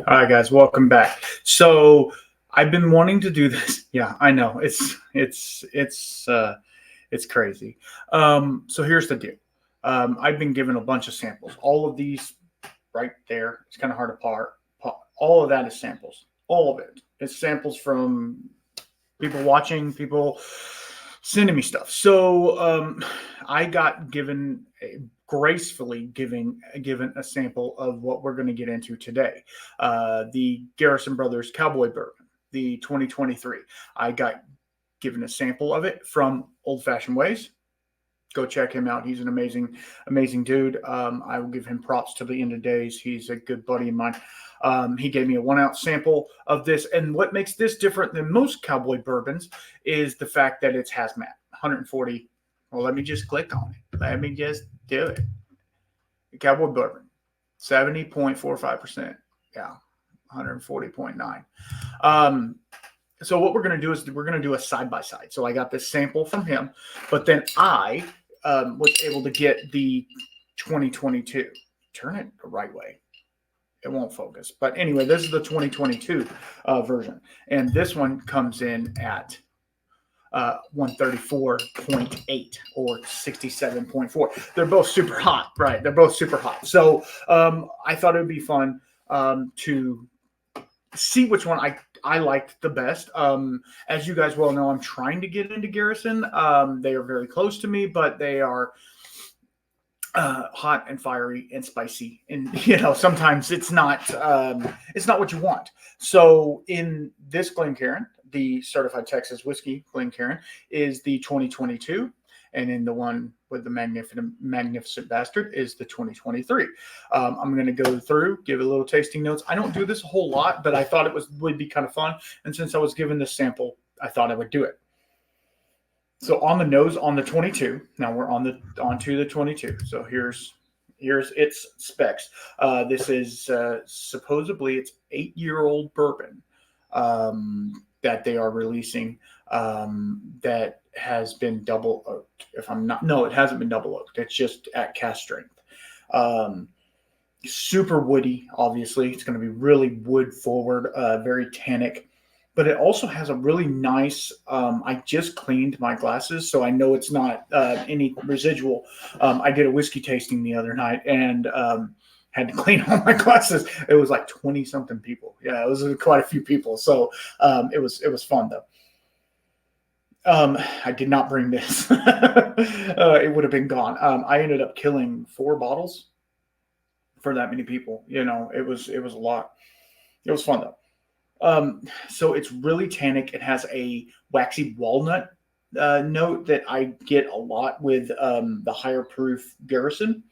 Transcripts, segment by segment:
All right, guys, welcome back. So I've been wanting to do this. Yeah, I know it's crazy. So here's the deal. I've been given a bunch of samples. All of these right there. It's kind of hard to part. All of that is samples. All of it. It's samples from people watching, people sending me stuff. So I got gracefully given a sample of what we're going to get into today. The Garrison Brothers Cowboy Bourbon, the 2023. I got given a sample of it from Old Fashioned Ways. Go check him out. He's an amazing dude. I will give him props to the end of days. He's a good buddy of mine. He gave me a 1 ounce sample of this. And what makes this different than most cowboy bourbons is the fact that it's hazmat, 140. Well, let me just click on it. Let me just do it. The Cowboy Bourbon, 70.45%. Yeah, 140.9. So what we're going to do is we're going to do a side-by-side. So I got this sample from him, but then I was able to get the 2022. Turn it the right way. It won't focus. But anyway, this is the 2022 version. And this one comes in at 134.8 or 67.4. They're both super hot, right? They're both super hot. So I thought it would be fun to see which one I liked the best. As you guys well know, I'm trying to get into Garrison. They are very close to me, but they are hot and fiery and spicy, and sometimes it's not what you want. So in this Glencairn, the certified Texas whiskey Glencairn is the 2022, and in the one with the magnificent bastard is the 2023. I'm going to go through, give a little tasting notes. I don't do this a whole lot, but I thought would be kind of fun, and since I was given this sample, I thought I would do it. So on the nose, on the 22. Now we're onto the 22. So here's its specs. This is supposedly it's 8-year-old bourbon that they are releasing that has been double oaked. No, it hasn't been double oaked. It's just at cask strength. Super woody, obviously. It's going to be really wood forward, very tannic. But it also has a really nice, I just cleaned my glasses, so I know it's not any residual. I did a whiskey tasting the other night and had to clean all my glasses. It was like 20-something people. Yeah, it was quite a few people. So it was fun, though. I did not bring this. It would have been gone. I ended up killing 4 bottles for that many people. It was a lot. It was fun, though. So it's really tannic. It has a waxy walnut note that I get a lot with the higher proof Garrison.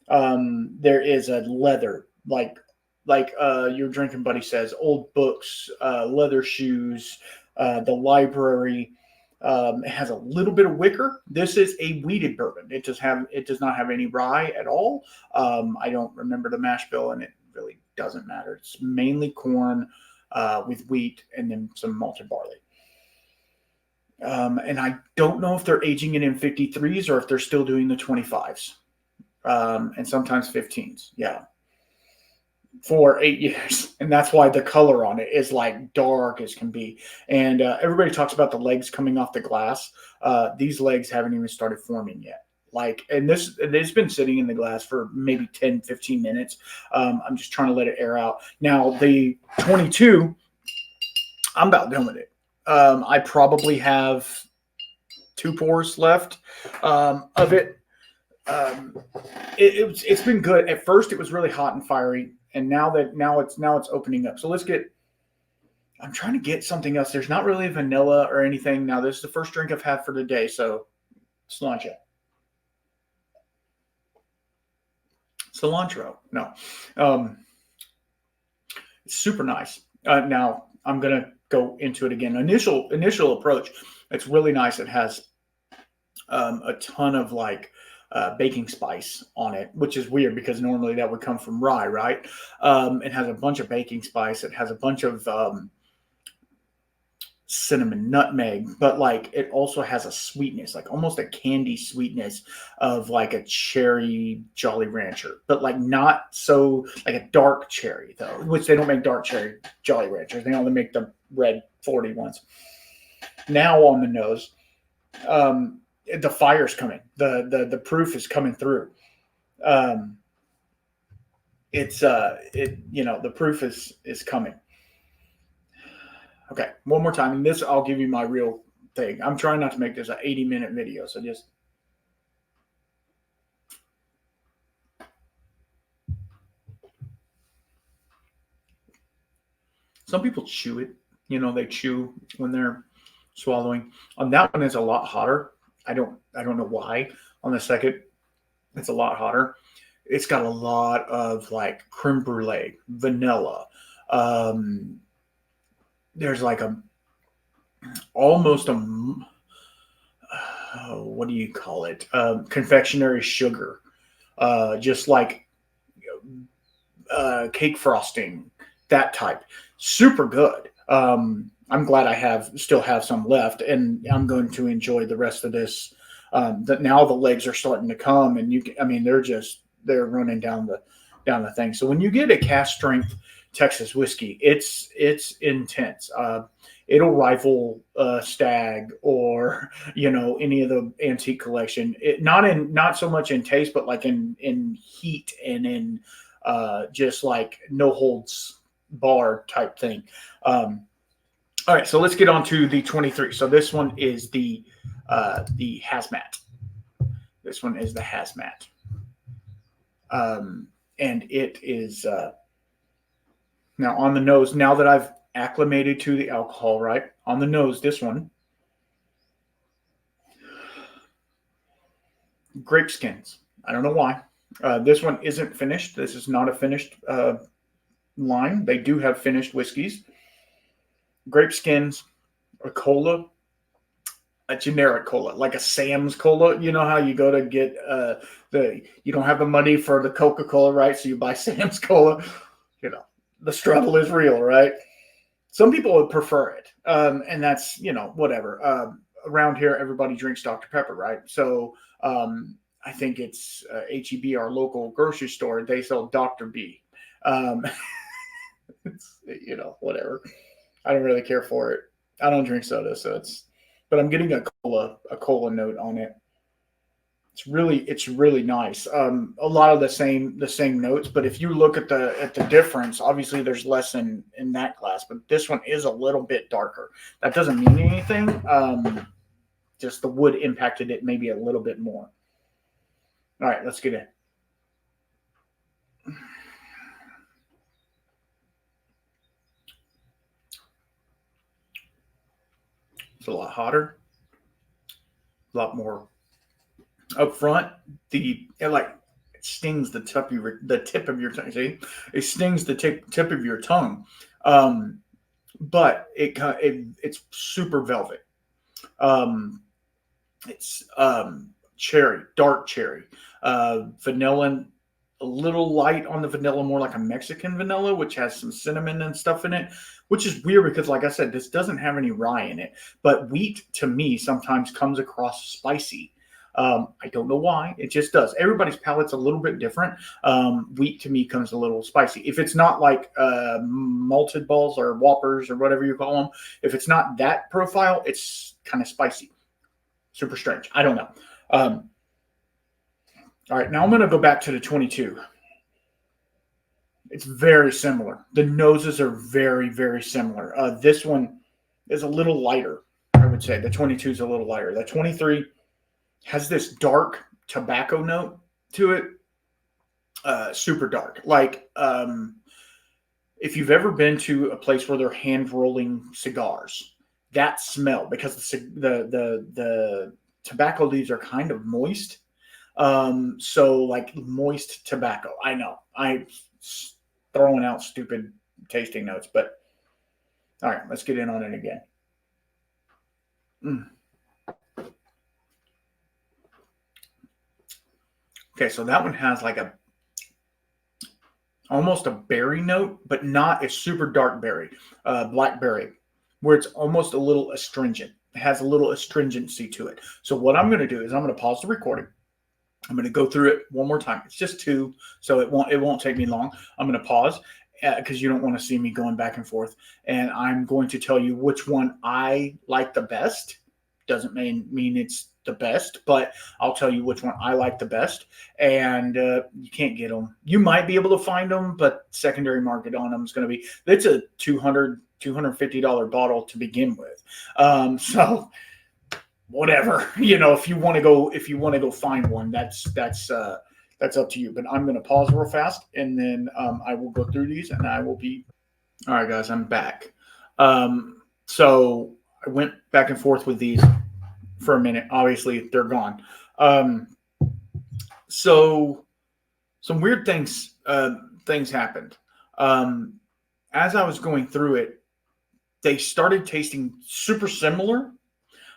There is a leather, like your drinking buddy says, old books, leather shoes, the library. It has a little bit of wicker. This is a wheated bourbon. It does not have any rye at all. I don't remember the mash bill, and it really doesn't matter. It's mainly corn with wheat and then some malted barley. And I don't know if they're aging it in 53s or if they're still doing the 25s and sometimes 15s. Yeah. For 8 years. And that's why the color on it is like dark as can be. And everybody talks about the legs coming off the glass. These legs haven't even started forming yet. And it's been sitting in the glass for maybe 10, 15 minutes. I'm just trying to let it air out. Now, the 22, I'm about done with it. I probably have 2 pours left of it. It's been good. At first, it was really hot and fiery, and now it's opening up. So I'm trying to get something else. There's not really vanilla or anything. Now, this is the first drink I've had for the day, so cilantro. No. It's super nice. Now I'm going to go into it again. Initial approach. It's really nice. It has a ton of baking spice on it, which is weird because normally that would come from rye, right? It has a bunch of baking spice. It has a bunch of cinnamon, nutmeg, but like it also has a sweetness, like almost a candy sweetness of like a cherry Jolly Rancher, but like not so like a dark cherry though, which they don't make dark cherry Jolly Ranchers. They only make the red 40 ones. Now on the nose, um, the fire's coming. The proof is coming through. Um, the proof is coming. Okay, one more time, and this I'll give you my real thing. I'm trying not to make this an 80-minute video, so just some people chew it. They chew when they're swallowing. On that one, it's a lot hotter. I don't know why. On the second, it's a lot hotter. It's got a lot of like creme brulee, vanilla. Um, there's like a almost a what do you call it? Confectionery sugar, just like cake frosting, that type. Super good. I'm glad I still have some left, and I'm going to enjoy the rest of this. That now the legs are starting to come, and they're running down the thing. So when you get a cask strength Texas whiskey, it's intense. It'll rival Stag or any of the antique collection. Not so much in taste, but like in heat and in just like no holds bar type thing. All right, so let's get on to the 23. So this one is the hazmat. This one is the hazmat, and it is now on the nose. Now that I've acclimated to the alcohol, right on the nose, this one grape skins. I don't know why. This one isn't finished. This is not a finished line. They do have finished whiskeys. Grape skins, a cola, a generic cola, like a Sam's cola. You know how you go to get you don't have the money for the Coca-Cola, right? So you buy Sam's cola. The struggle is real, right? Some people would prefer it, and that's whatever. Around here, everybody drinks Dr. Pepper, right? So I think it's HEB, our local grocery store. They sell Dr. B. It's, whatever. I don't really care for it. I don't drink soda, but I'm getting a cola note on it. It's really nice. A lot of the same notes, but if you look at the difference, obviously there's less in that glass, but this one is a little bit darker. That doesn't mean anything. Just the wood impacted it maybe a little bit more. All right, let's get in. It's a lot hotter, a lot more up front. It stings the tip of your tongue. See, it stings the tip of your tongue, but it's super velvet. It's cherry, dark cherry, vanilla, a little light on the vanilla, more like a Mexican vanilla, which has some cinnamon and stuff in it, which is weird because, like I said, this doesn't have any rye in it. But wheat, to me, sometimes comes across spicy. I don't know why. It just does. Everybody's palate's a little bit different. Wheat, to me, comes a little spicy. If it's not like malted balls or whoppers or whatever you call them, if it's not that profile, it's kind of spicy. Super strange. I don't know. All right, now I'm going to go back to the 22. It's very similar. The noses are very, very similar. This one is a little lighter, I would say. The 22 is a little lighter. The 23 has this dark tobacco note to it. Super dark. Like if you've ever been to a place where they're hand rolling cigars, that smell, because the tobacco leaves are kind of moist. So like moist tobacco. I know I'm throwing out stupid tasting notes, but all right, let's get in on it again. Okay, so that one has like almost a berry note, but not a super dark berry, blackberry. where it's almost a little astringent. It has a little astringency to it. So what I'm going to do is I'm going to pause the recording. I'm going to go through it one more time. It's just 2, so it won't take me long. I'm going to pause because you don't want to see me going back and forth. And I'm going to tell you which one I like the best. Doesn't mean it's the best, but I'll tell you which one I like the best. And you can't get them. You might be able to find them, but secondary market on them is going to be, it's a $250 bottle to begin with. So whatever, if you want to go find one, that's up to you. But I'm going to pause real fast, and then I will go through these, and I will be all right, guys. I'm back. So I went back and forth with these for a minute. Obviously, they're gone. So some weird things happened. As I was going through it, they started tasting super similar.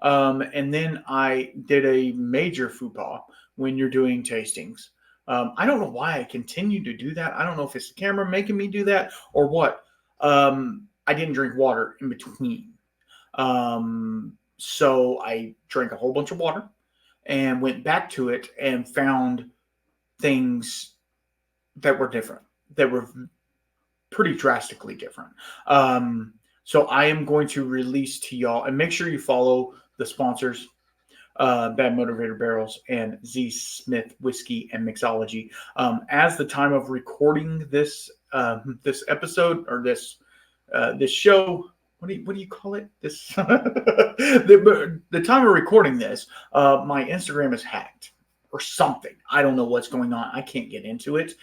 And then I did a major faux pas when you're doing tastings. I don't know why I continue to do that. I don't know if it's the camera making me do that or what. I didn't drink water in between. So I drank a whole bunch of water and went back to it and found things that were different, that were pretty drastically different. So I am going to release to y'all, and make sure you follow the sponsors, Bad Motivator Barrels and Z Smith Whiskey and Mixology. As the time of recording this episode, or this show, what do you call it? This the time of recording this, my Instagram is hacked or something. I don't know what's going on. I can't get into it,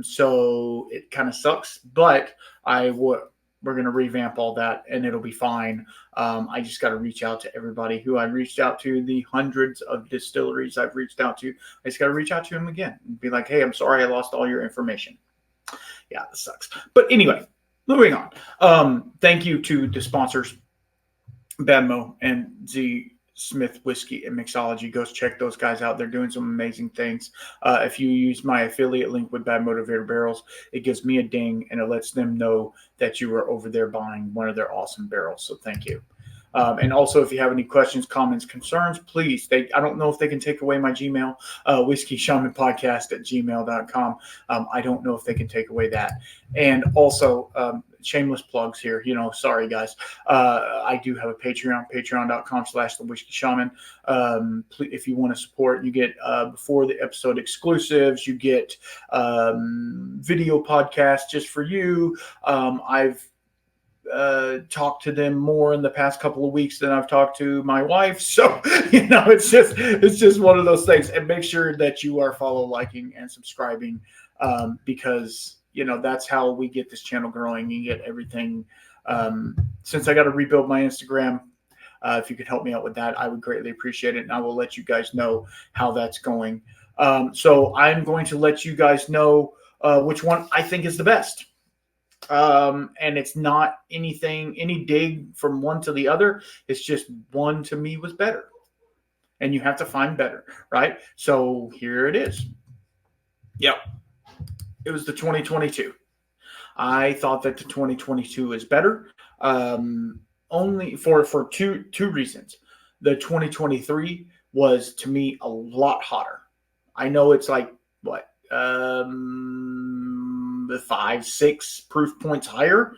so it kind of sucks. But we're going to revamp all that, and it'll be fine. I just got to reach out to everybody who I reached out to, the hundreds of distilleries I've reached out to. I just got to reach out to them again and be like, hey, I'm sorry I lost all your information. Yeah, that sucks. But anyway, moving on. Thank you to the sponsors, Badmo and Z Smith Whiskey and Mixology. Go check those guys out. They're doing some amazing things. If you use my affiliate link with Bad Motivator Barrels, it gives me a ding, and it lets them know that you are over there buying one of their awesome barrels. So thank you. And also, if you have any questions, comments, concerns, please. I don't know if they can take away my Gmail, whiskeyshamanpodcast@gmail.com. I don't know if they can take away that. And also, shameless plugs here. Sorry, guys. I do have a Patreon, patreon.com/thewhiskeyshaman. If you want to support, you get before the episode exclusives. You get video podcasts just for you. I've talked to them more in the past couple of weeks than I've talked to my wife. So, it's just one of those things. And make sure that you are liking, and subscribing, because, that's how we get this channel growing. You get everything. Since I got to rebuild my Instagram, if you could help me out with that, I would greatly appreciate it. And I will let you guys know how that's going. So I'm going to let you guys know which one I think is the best. And it's not any dig from one to the other. It's just one to me was better, and you have to find better, right? So here it is. Yep. It was the 2022. I thought that the 2022 is better. Only for two reasons. The 2023 was, to me, a lot hotter. I know it's like what, the 5-6 proof points higher.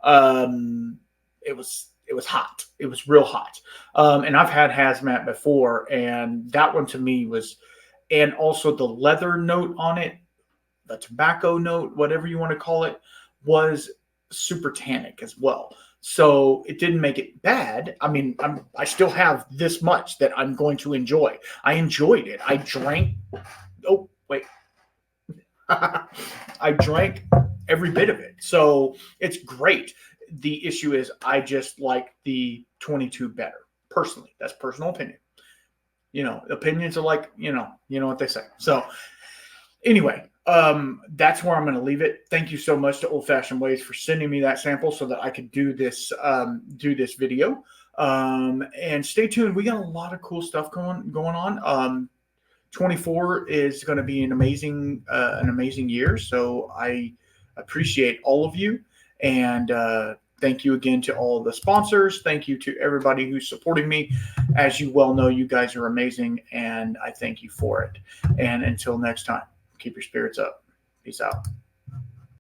It was hot. It was real hot. And I've had hazmat before, and that one to me was, and also the leather note on it, the tobacco note, whatever you want to call it, was super tannic as well. So it didn't make it bad. I mean, I still have this much that I'm going to enjoy. I enjoyed it. I drank. Oh, wait. I drank every bit of it. So it's great. The issue is I just like the 22 better. Personally, that's personal opinion. Opinions are like, you know what they say. So anyway, that's where I'm going to leave it. Thank you so much to Old Fashioned Ways for sending me that sample so that I could do this video. And stay tuned. We got a lot of cool stuff going on. 24 is going to be an amazing year. So I appreciate all of you. And Thank you again to all of the sponsors. Thank you to everybody who's supporting me. As you well know, you guys are amazing, and I thank you for it. And until next time, keep your spirits up. Peace out.